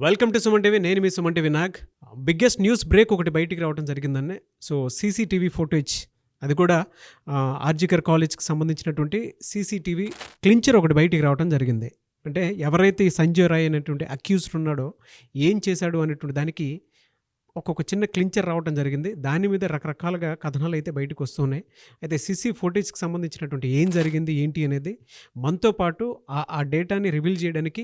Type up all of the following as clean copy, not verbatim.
Welcome to Suman TV. నేను మీ Suman TV Nag. Biggest news break ఒకటి బయటికి రావడం జరిగిందండి. సో సీసీటీవీ ఫుటేజ్, అది కూడా ఆర్జికర్ కాలేజ్కి సంబంధించినటువంటి సీసీటీవీ క్లించర్ ఒకటి బయటికి రావడం జరిగింది. అంటే ఎవరైతే ఈ సంజయ్ రాయ్ అనేటువంటి అక్యూజ్డ్ ఉన్నాడో ఏం చేశాడు అనేటువంటి దానికి ఒక్కొక్క చిన్న క్లించర్ రావడం జరిగింది. దాని మీద రకరకాలుగా కథనాలు అయితే బయటకు వస్తున్నాయి. అయితే సీసీ ఫుటేజ్కి సంబంధించినటువంటి ఏం జరిగింది ఏంటి అనేది మనతో పాటు ఆ డేటాని రివీల్ చేయడానికి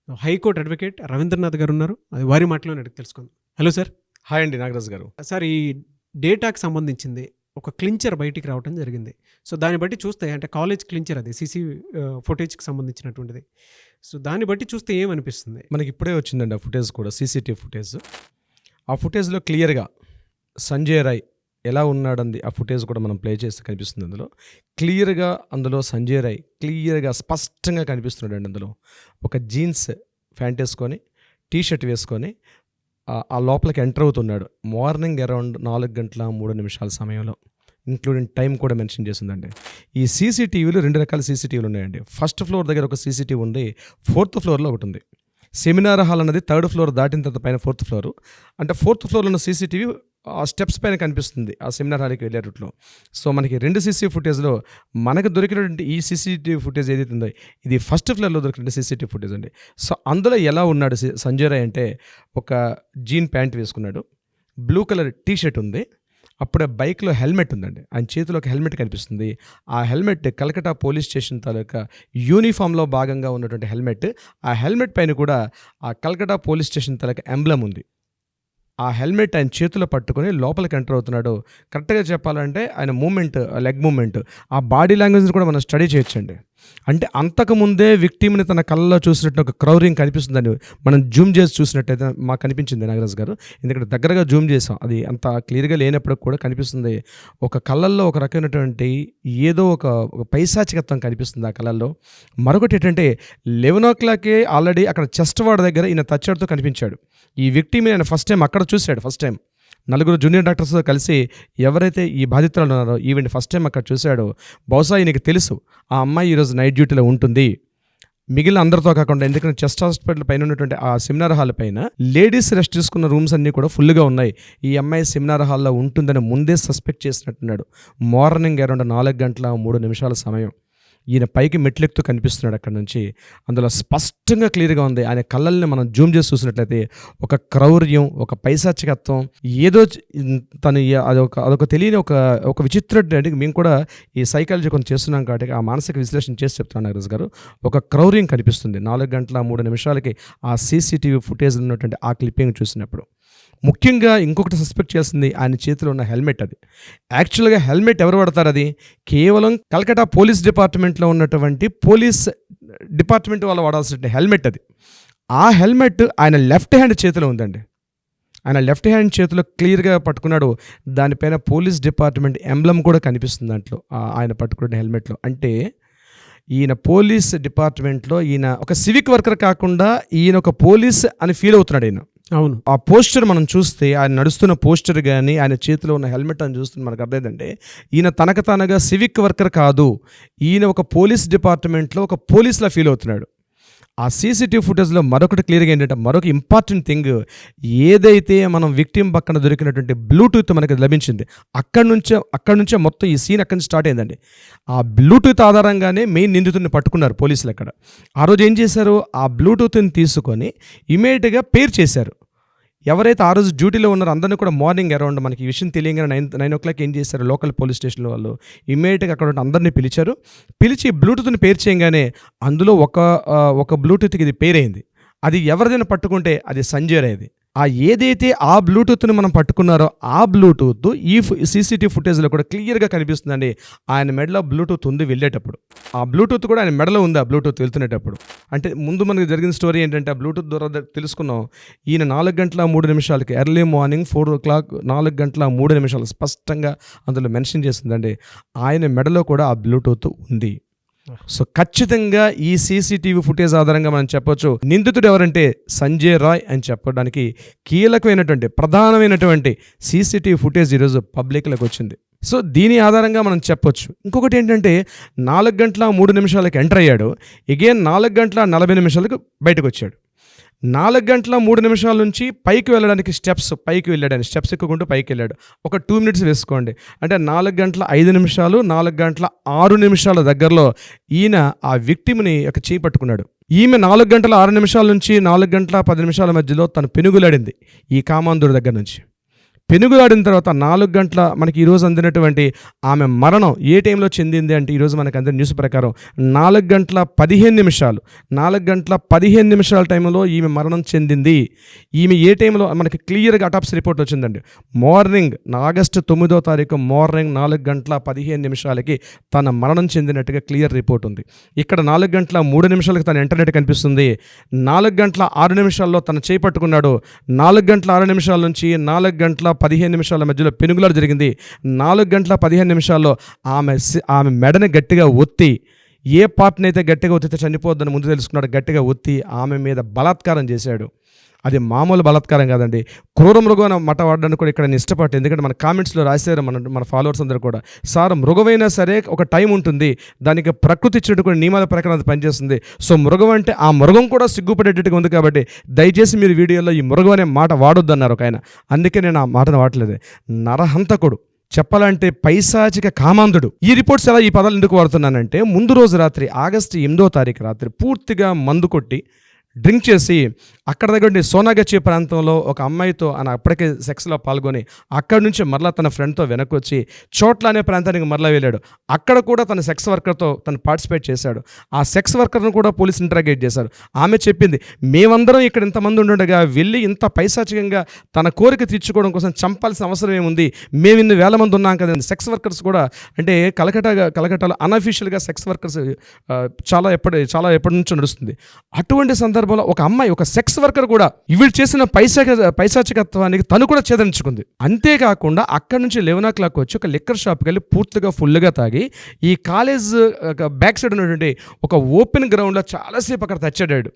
హైకోర్టు అడ్వకేట్ రవీంద్రనాథ్ గారు ఉన్నారు. అది వారి మాటలోనే అడిగి తెలుసుకుందాం. Hello sir. హాయ్ అండి, నాగరాజ్ గారు. సార్, ఈ డేటాకి సంబంధించింది ఒక క్లించర్ బయటికి రావడం జరిగింది. సో దాన్ని బట్టి చూస్తే, అంటే కాలేజ్ క్లించర్ అది సీసీ ఫుటేజ్కి సంబంధించినటువంటిది. సో దాన్ని బట్టి చూస్తే ఏమనిపిస్తుంది? మనకి ఇప్పుడే వచ్చిందండి ఆ ఫుటేజ్ కూడా, సీసీటీవీ ఫుటేజ్. ఆ ఫుటేజ్లో క్లియర్గా సంజయ్ రాయ్ ఎలా ఉన్నాడంది ఆ ఫుటేజ్ కూడా మనం ప్లే చేస్తే కనిపిస్తుంది. అందులో సంజయ్ రాయ్ క్లియర్గా స్పష్టంగా కనిపిస్తున్నాడండి. అందులో ఒక జీన్స్ ప్యాంట్ వేసుకొని, టీషర్ట్ వేసుకొని ఆ లోపలికి ఎంటర్ అవుతున్నాడు. మార్నింగ్ అరౌండ్ 4:03 సమయంలో, ఇంక్లూడింగ్ టైం కూడా మెన్షన్ చేసిందండి. ఈ సీసీటీవీలు 2 రకాల సీసీటీవీలు ఉన్నాయండి. ఫస్ట్ ఫ్లోర్ దగ్గర ఒక సీసీటీవీ ఉంది, 4th ఫ్లోర్లో ఒకటి ఉంది. సెమినార్ హాల్ అన్నది 3rd ఫ్లోర్ దాటిన తర్వాత పైన 4th ఫ్లోరు. అంటే 4th ఫ్లోర్లో ఉన్న సీసీటీవీ ఆ స్టెప్స్ పైన కనిపిస్తుంది ఆ సెమినార్ హాల్కి వెళ్ళే రూట్లో. సో మనకి 2 సీసీ ఫుటేజ్లో మనకు దొరికినటువంటి ఈ సీసీటీవీ ఫుటేజ్ ఏదైతే ఉందో ఇది 1st ఫ్లోర్లో దొరికిన సీసీటీవీ ఫుటేజ్ అండి. సో అందులో ఎలా ఉన్నాడు సంజయ్ రాయ్ అంటే, ఒక జీన్ ప్యాంట్ వేసుకున్నాడు, బ్లూ కలర్ టీషర్ట్ ఉంది, అప్పుడే బైక్లో హెల్మెట్ ఉందండి. ఆయన చేతిలో ఒక హెల్మెట్ కనిపిస్తుంది. ఆ హెల్మెట్ కలకటా పోలీస్ స్టేషన్ తాలూకా యూనిఫామ్లో భాగంగా ఉన్నటువంటి హెల్మెట్. ఆ హెల్మెట్ పైన కూడా ఆ కలకటా పోలీస్ స్టేషన్ తాలూకా ఎంబ్లమ్ ఉంది. ఆ హెల్మెట్ ఆయన చేతిలో పట్టుకొని లోపలికి ఎంటర్ అవుతున్నాడు. కరెక్ట్గా చెప్పాలంటే ఆయన మూమెంట్, లెగ్ మూమెంట్, ఆ బాడీ లాంగ్వేజ్ని కూడా మనం స్టడీ చేయొచ్చండి. అంటే అంతకుముందే విక్టిమ్ని తన కళ్ళలో చూసినట్టు ఒక క్రౌరింగ్ కనిపిస్తుందని మనం జూమ్ చేసి చూసినట్టయితే మాకు కనిపించింది నాగరాజ్ గారు. ఎందుకంటే దగ్గరగా జూమ్ చేసాం, అది అంత క్లియర్గా లేనప్పుడు కూడా కనిపిస్తుంది. ఒక కళ్ళల్లో ఒక రకమైనటువంటి ఏదో ఒక పైశాచికత్వం కనిపిస్తుంది ఆ కళ్ళల్లో. మరొకటి ఏంటంటే 11 o'clock ఆల్రెడీ అక్కడ చెస్ట్ వార్డ్ దగ్గర ఈయన తచ్చాడుతో కనిపించాడు. ఈ విక్టిమ్ ఆయన ఫస్ట్ టైం అక్కడ చూశాడు. ఫస్ట్ టైం 4 జూనియర్ డాక్టర్స్తో కలిసి ఎవరైతే ఈ బాధితురాలు ఉన్నారో ఈవెంట్ ఫస్ట్ టైం అక్కడ చూశాడో, బహుశా ఈయనకి తెలుసు ఆ అమ్మాయి ఈరోజు నైట్ డ్యూటీలో ఉంటుంది మిగిలిన అందరితో కాకుండా. ఎందుకంటే చెస్ట్ హాస్పిటల్ పైన ఉన్నటువంటి ఆ సెమినార్ హాల్ పైన లేడీస్ రెస్ట్ తీసుకున్న రూమ్స్ అన్నీ కూడా ఫుల్గా ఉన్నాయి. ఈ అమ్మాయి సెమినార్ హాల్లో ఉంటుందని ముందే సస్పెక్ట్ చేసినట్టున్నాడు. మార్నింగ్ అరౌండ్ 4:03 సమయం ఈయన పైకి మెట్లెక్కుతూ కనిపిస్తున్నాడు అక్కడ నుంచి. అందులో స్పష్టంగా క్లియర్గా ఉంది. ఆయన కళ్ళల్ని మనం జూమ్ చేసి చూసినట్లయితే ఒక క్రౌర్యం, ఒక పైశాచికత్వం, ఏదో తను అదొక తెలియని ఒక విచిత్ర. మేము కూడా ఈ సైకాలజీ కొంచెం చేస్తున్నాం కాబట్టి ఆ మానసిక విశ్లేషణ చేసి చెప్తున్నాను నాగరాజ్ గారు. ఒక క్రౌర్యం కనిపిస్తుంది 4:03 ఆ సీసీటీవీ ఫుటేజ్ ఉన్నటువంటి ఆ క్లిప్పింగ్ చూసినప్పుడు. ముఖ్యంగా ఇంకొకటి సస్పెక్ట్ చేస్తుంది, ఆయన చేతిలో ఉన్న హెల్మెట్. అది యాక్చువల్గా హెల్మెట్ ఎవరు వాడతారు? అది కేవలం కలకటా పోలీస్ డిపార్ట్మెంట్లో ఉన్నటువంటి పోలీస్ డిపార్ట్మెంట్ వాళ్ళు వాడాల్సిన హెల్మెట్ అది. ఆ హెల్మెట్ ఆయన లెఫ్ట్ హ్యాండ్ చేతిలో ఉందండి. ఆయన లెఫ్ట్ హ్యాండ్ చేతిలో క్లియర్గా పట్టుకున్నాడు. దానిపైన పోలీస్ డిపార్ట్మెంట్ ఎంబ్లమ్ కూడా కనిపిస్తుంది దాంట్లో, ఆయన పట్టుకున్న హెల్మెట్లో. అంటే ఈయన పోలీస్ డిపార్ట్మెంట్లో ఈయన ఒక సివిక్ వర్కర్ కాకుండా ఈయన ఒక పోలీస్ అని ఫీల్ అవుతున్నాడు ఈయన. అవును. ఆ పోస్టర్ మనం చూస్తే, ఆయన నడుస్తున్న పోస్టర్ కానీ ఆయన చేతిలో ఉన్న హెల్మెట్ అని చూస్తే మనకు అర్థమైందంటే ఈయన తనకు తానుగా సివిక్ వర్కర్ కాదు, ఈయన ఒక పోలీస్ డిపార్ట్మెంట్లో ఒక పోలీస్లా ఫీల్ అవుతున్నాడు. ఆ సీసీటీవీ ఫుటేజ్లో మరొకటి క్లియర్గా ఏంటంటే, మరొక ఇంపార్టెంట్ థింగ్, ఏదైతే మనం విక్టిమ్ పక్కన దొరికినటువంటి బ్లూటూత్ మనకి లభించింది, అక్కడి నుంచే మొత్తం ఈ సీన్ అక్కడి నుంచి స్టార్ట్ అయిందండి. ఆ బ్లూటూత్ ఆధారంగానే మెయిన్ నిందితుడిని పట్టుకున్నారు పోలీసులు అక్కడ. ఆ రోజు ఏం చేశారు, ఆ బ్లూటూత్ని తీసుకొని ఇమీడియట్గా పేర్ చేశారు. ఎవరైతే ఆ రోజు డ్యూటీలో ఉన్నారో అందరినీ కూడా మార్నింగ్ అరౌండ్ మనకి ఈ విషయం తెలియగానే 9 o'clock ఏం చేశారు, లోకల్ పోలీస్ స్టేషన్లో వాళ్ళు ఇమ్మీడియట్గా అక్కడ అందరినీ పిలిచి బ్లూటూత్ని పేర్ చేయగానే అందులో ఒక బ్లూటూత్కి ఇది పేర్ అయింది. అది ఎవరిదైనా పట్టుకుంటే అది సంజయ్ రాయ్ది. ఏదైతే ఆ బ్లూటూత్ని మనం పట్టుకున్నారో ఆ బ్లూటూత్ ఈ సీసీటీవీ ఫుటేజ్లో కూడా క్లియర్గా కనిపిస్తుందండి. ఆయన మెడలో బ్లూటూత్ ఉంది వెళ్ళేటప్పుడు, ఆ బ్లూటూత్ కూడా ఆయన మెడలో ఉంది ఆ బ్లూటూత్ వెళ్తునేటప్పుడు. అంటే ముందు మనకి జరిగిన స్టోరీ ఏంటంటే, ఆ బ్లూటూత్ ద్వారా తెలుసుకున్నాం, ఈయన 4:03 ఎర్లీ మార్నింగ్ 4 o'clock 4:03 స్పష్టంగా అందులో మెన్షన్ చేస్తుందండి. ఆయన మెడలో కూడా ఆ బ్లూటూత్ ఉంది. సో ఖచ్చితంగా ఈ సీసీటీవీ ఫుటేజ్ ఆధారంగా మనం చెప్పొచ్చు నిందితుడు ఎవరంటే సంజయ్ రాయ్ అని చెప్పడానికి కీలకమైనటువంటి ప్రధానమైనటువంటి సీసీటీవీ ఫుటేజ్ ఈరోజు పబ్లిక్లోకి వచ్చింది. సో దీని ఆధారంగా మనం చెప్పొచ్చు. ఇంకొకటి ఏంటంటే 4:03 ఎంటర్ అయ్యాడు, అగైన్ 4:40 బయటకు వచ్చాడు. 4 గంటల 3 నిమిషాల నుంచి పైకి వెళ్ళడానికి పైకి వెళ్ళాడు, స్టెప్స్ ఎక్కుకుంటూ పైకి వెళ్ళాడు. ఒక 2 మినిట్స్ వేసుకోండి, అంటే 4 గంటల 5 నిమిషాలు 4 గంటల 6 నిమిషాల దగ్గరలో ఈయన ఆ విక్టిమ్ని ఒక చేయి పట్టుకున్నాడు. ఈమె 4 గంటల 6 నిమిషాల నుంచి 4 గంటల 10 నిమిషాల మధ్యలో తను పెనుగులాడింది ఈ కామాంధుడి దగ్గర నుంచి. పెనుగులాడిన తర్వాత 4 గంటల మనకి ఈరోజు అందినటువంటి ఆమె మరణం ఏ టైంలో చెందింది అంటే ఈరోజు మనకు అందిన న్యూస్ ప్రకారం 4 గంటల 15 నిమిషాలు 4 గంటల 15 నిమిషాల టైంలో ఈమె మరణం చెందింది. ఈమె ఏ టైంలో మనకి క్లియర్గా అటాప్సీ రిపోర్ట్ వచ్చిందండి. మార్నింగ్ ఆగస్టు 9వ తారీఖు మార్నింగ్ 4 గంటల 15 నిమిషాలకి తన మరణం చెందినట్టుగా క్లియర్ రిపోర్ట్ ఉంది. ఇక్కడ 4 గంటల 3 నిమిషాలకి తన ఇంటర్నెట్ కనిపిస్తుంది. 4 గంటల 6 నిమిషాల్లో తన చేయి పట్టుకున్నాడు. 4 గంటల 6 నిమిషాల నుంచి 4 గంటల 15 నిమిషాల మధ్యలో పెనుగులాట జరిగింది. 4 గంటల 15 నిమిషాల్లో ఆమె మెడని గట్టిగా ఒత్తి, ఏ పార్ట్ని అయితే గట్టిగా ఒత్తితే చనిపోద్దని ముందు తెలుసుకున్నాడు, గట్టిగా ఒత్తి ఆమె మీద బలాత్కారం చేశాడు. అది మామూలు బలాత్కారం కాదండి, క్రూర మృగం మాట వాడడానికి కూడా ఇక్కడ నేను ఇష్టపడ్డాను. ఎందుకంటే మన కామెంట్స్లో రాశారు మన ఫాలోవర్స్ అందరూ కూడా, సార్ మృగమైనా సరే ఒక టైం ఉంటుంది, దానికి ప్రకృతి ఇచ్చినట్టు కూడా నియమాల ప్రకారం అది పనిచేస్తుంది. సో మృగం అంటే ఆ మృగం కూడా సిగ్గుపడేటట్టుగా ఉంది, కాబట్టి దయచేసి మీరు వీడియోలో ఈ మృగం అనే మాట వాడొద్దు అన్నారు ఒక ఆయన. అందుకే నేను ఆ మాటను వాడలేదు. నరహంతకుడు, చెప్పాలంటే పైశాచిక కామాంధుడు. ఈ రిపోర్ట్స్ ఎలా ఈ పదాలు ఎందుకు వాడుతున్నానంటే, ముందు రోజు రాత్రి ఆగస్టు 8వ తారీఖు రాత్రి పూర్తిగా మందు కొట్టి డ్రింక్ చేసి అక్కడ దగ్గర సోనాగచ్చి ప్రాంతంలో ఒక అమ్మాయితో ఆయన అప్పటికే సెక్స్లో పాల్గొని అక్కడి నుంచి మరలా తన ఫ్రెండ్తో వెనక్కి వచ్చి చోట్ల అనే ప్రాంతానికి మరలా వెళ్ళాడు. అక్కడ కూడా తన సెక్స్ వర్కర్తో తను పార్టిసిపేట్ చేశాడు. ఆ సెక్స్ వర్కర్ను కూడా పోలీసు ఇంటరాగేట్ చేశారు. ఆమె చెప్పింది, మేమందరం ఇక్కడ ఇంతమంది ఉండగా వెళ్ళి ఇంత పైశాచికంగా తన కోరిక తీర్చుకోవడం కోసం చంపాల్సిన అవసరం ఏముంది, మేము ఇన్ని వేల మంది ఉన్నాం కదండి. సెక్స్ వర్కర్స్ కూడా అంటే కలకట్టాలో అన్అఫీషియల్గా సెక్స్ వర్కర్స్ చాలా ఎప్పటి నుంచో నడుస్తుంది. అటువంటి సందర్భంలో ఒక అమ్మాయి, ఒక సెక్స్ వర్కర్ కూడా వీళ్ళు చేసిన పైశాచికత్వానికి తను కూడా ఛేదించుకుంది. అంతేకాకుండా అక్కడి నుంచి 11 o'clock వచ్చి ఒక లిక్కర్ షాప్కి వెళ్ళి పూర్తిగా ఫుల్గా తాగి ఈ కాలేజ్ బ్యాక్ సైడ్ ఉన్నటువంటి ఒక ఓపెన్ గ్రౌండ్లో చాలాసేపు అక్కడ తెచ్చాడాడు.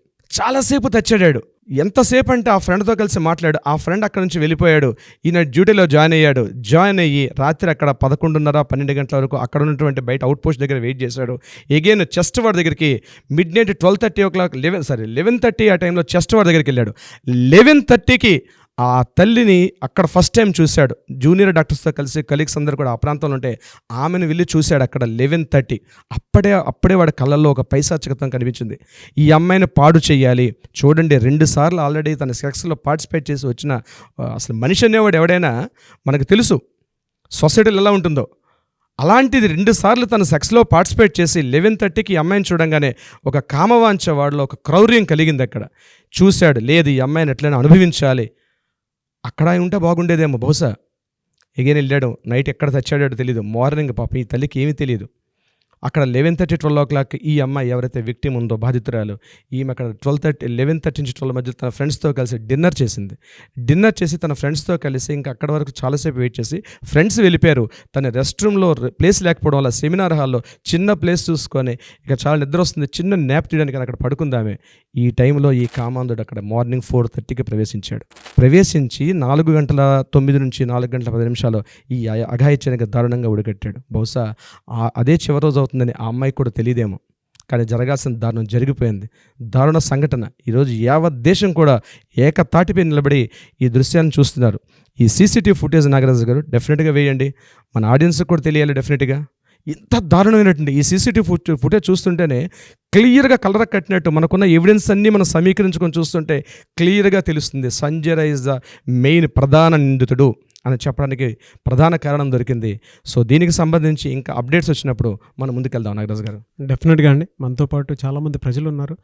ఎంతసేపు అంటే ఆ ఫ్రెండ్తో కలిసి మాట్లాడు. ఆ ఫ్రెండ్ అక్కడ నుంచి వెళ్ళిపోయాడు. ఈయన డ్యూటీలో జాయిన్ అయ్యి రాత్రి అక్కడ 11:30-12 గంటల వరకు అక్కడ ఉన్నటువంటి బయట అవుట్ పోస్ట్ దగ్గర వెయిట్ చేశాడు. ఎగైన్ చెస్ట్ వార్డ్ దగ్గరికి మిడ్ నైట్ 11:30 ఆ టైంలో చెస్ట్ వార్డ్ దగ్గరికి వెళ్ళాడు. 11:30కి ఆ తల్లిని అక్కడ ఫస్ట్ టైం చూశాడు. జూనియర్ డాక్టర్స్తో కలిసి కలీగ్స్ అందరూ కూడా ఆ ప్రాంతంలో ఉంటే ఆమెను వెళ్ళి చూశాడు అక్కడ 11:30. అప్పుడే వాడి కళ్ళల్లో ఒక పైశాచికత్వం కనిపించింది. ఈ అమ్మాయిని పాడు చేయాలి. చూడండి, 2 సార్లు ఆల్రెడీ తన సెక్స్లో పార్టిసిపేట్ చేసి వచ్చిన అసలు మనిషి అనేవాడు ఎవడైనా మనకు తెలుసు సొసైటీలో ఎలా ఉంటుందో. అలాంటిది 2 సార్లు తన సెక్స్లో పార్టిసిపేట్ చేసి 11:30కి ఈ అమ్మాయిని చూడంగానే ఒక కామవాంఛ వాడిలో ఒక క్రౌర్యం కలిగింది. అక్కడ చూశాడు, లేదు ఈ అమ్మాయిని ఎట్లయినా అనుభవించాలి, అక్కడ ఉంటే బాగుండేదేమో బహుశా. ఎగైన్ వెళ్ళాడు. నైట్ ఎక్కడ తెచ్చాడో తెలియదు. మార్నింగ్ పాపం ఈ తల్లికి ఏమీ తెలియదు. అక్కడ 11:30-12 o'clock ఈ అమ్మాయి ఎవరైతే విక్టిమ్ ఉందో బాధితురాలు, ఈమె అక్కడ 11:30 నుంచి 12 మధ్య తన ఫ్రెండ్స్తో కలిసి డిన్నర్ చేసి తన ఫ్రెండ్స్తో కలిసి ఇంకా అక్కడ వరకు చాలాసేపు వెయిట్ చేసి ఫ్రెండ్స్ వెళ్ళిపోయారు. తన రెస్ట్ రూమ్లో ప్లేస్ లేకపోవడం వల్ల సెమినార్ హాల్లో చిన్న ప్లేస్ చూసుకొని ఇక చాలా నిద్ర వస్తుంది, చిన్న న్యాప్ తీయడానికి అక్కడ పడుకుందామే. ఈ టైంలో ఈ కామాంధుడు అక్కడ మార్నింగ్ 4:30కి ప్రవేశించి 4:09 నుంచి 4:10 ఈ అఘాయిత్యానికి దారుణంగా ఉడిగట్టాడు. బహుశా అదే చివరి రోజు అవుతుందని ఆ అమ్మాయి కూడా తెలియదేమో, కానీ జరగాల్సిన దారుణం జరిగిపోయింది. దారుణ సంఘటన. ఈరోజు యావత్ దేశం కూడా ఏకతాటిపై నిలబడి ఈ దృశ్యాన్ని చూస్తున్నారు. ఈ సీసీటీవీ ఫుటేజ్ నాగరాజు గారు డెఫినెట్గా వేయండి, మన ఆడియన్స్కి కూడా తెలియాలి. డెఫినెట్గా ఇంత దారుణమైనటువంటి ఈ సీసీటీవీ ఫుటేజ్ చూస్తుంటేనే క్లియర్గా కలర్ కట్టినట్టు మనకున్న ఎవిడెన్స్ అన్నీ మనం సమీకరించుకొని చూస్తుంటే క్లియర్గా తెలుస్తుంది. Sanjay Roy is the main ప్రధాన నిందితుడు అని చెప్పడానికి ప్రధాన కారణం దొరికింది. సో దీనికి సంబంధించి ఇంకా అప్డేట్స్ వచ్చినప్పుడు మనం ముందుకెళ్దాం నాగరాజు గారు. డెఫినెట్గా అండి, మనతో పాటు చాలామంది ప్రజలు ఉన్నారు.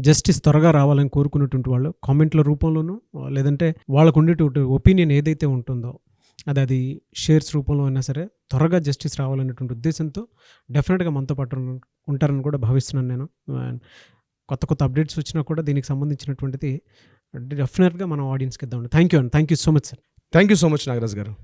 జస్టిస్ త్వరగా రావాలని కోరుకునేటువంటి వాళ్ళు కామెంట్ల రూపంలోనూ లేదంటే వాళ్ళకు ఉండేటువంటి ఒపీనియన్ ఏదైతే ఉంటుందో అది షేర్స్ రూపంలో అయినా సరే త్వరగా జస్టిస్ రావాలనేటువంటి ఉద్దేశంతో డెఫినెట్గా మనతో పాటు ఉంటారని కూడా భావిస్తున్నాను నేను. కొత్త అప్డేట్స్ వచ్చినా కూడా దీనికి సంబంధించినటువంటిది డెఫినెట్గా మనం ఆడియన్స్కి ఇద్దామండి. Thank you so much sir. Thank you so much Nagaraju గారు.